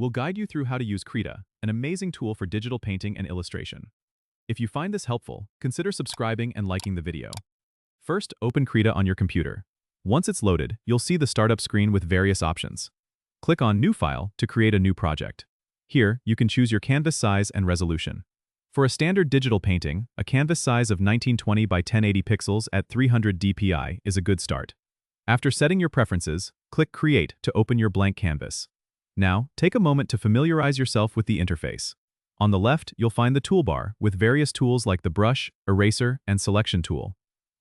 we'll guide you through how to use Krita, an amazing tool for digital painting and illustration. If you find this helpful, consider subscribing and liking the video. First, open Krita on your computer. Once it's loaded, you'll see the startup screen with various options. Click on New File to create a new project. Here, you can choose your canvas size and resolution. For a standard digital painting, a canvas size of 1920 by 1080 pixels at 300 dpi is a good start. After setting your preferences, click Create to open your blank canvas. Now, take a moment to familiarize yourself with the interface. On the left, you'll find the toolbar with various tools like the brush, eraser, and selection tool.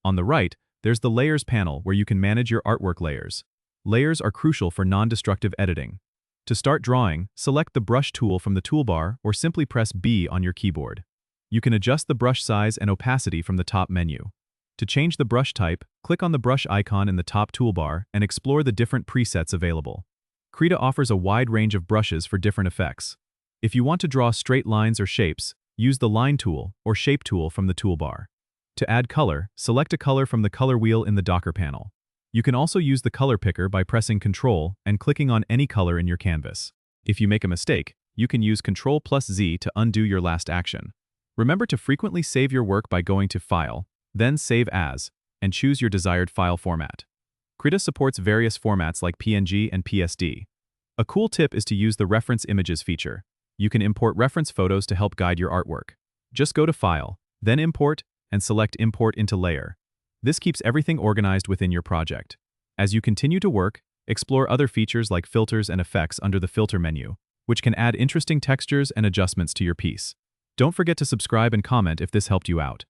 On the right, there's the Layers panel where you can manage your artwork layers. Layers are crucial for non-destructive editing. To start drawing, select the brush tool from the toolbar or simply press B on your keyboard. You can adjust the brush size and opacity from the top menu. To change the brush type, click on the brush icon in the top toolbar and explore the different presets available. Krita offers a wide range of brushes for different effects. If you want to draw straight lines or shapes, use the Line tool or Shape tool from the toolbar. To add color, select a color from the color wheel in the Docker panel. You can also use the color picker by pressing Ctrl and clicking on any color in your canvas. If you make a mistake, you can use Ctrl+Z to undo your last action. Remember to frequently save your work by going to File, then Save As, and choose your desired file format. Krita supports various formats like PNG and PSD. A cool tip is to use the Reference Images feature. You can import reference photos to help guide your artwork. Just go to File, then Import, and select Import into Layer. This keeps everything organized within your project. As you continue to work, explore other features like filters and effects under the Filter menu, which can add interesting textures and adjustments to your piece. Don't forget to subscribe and comment if this helped you out.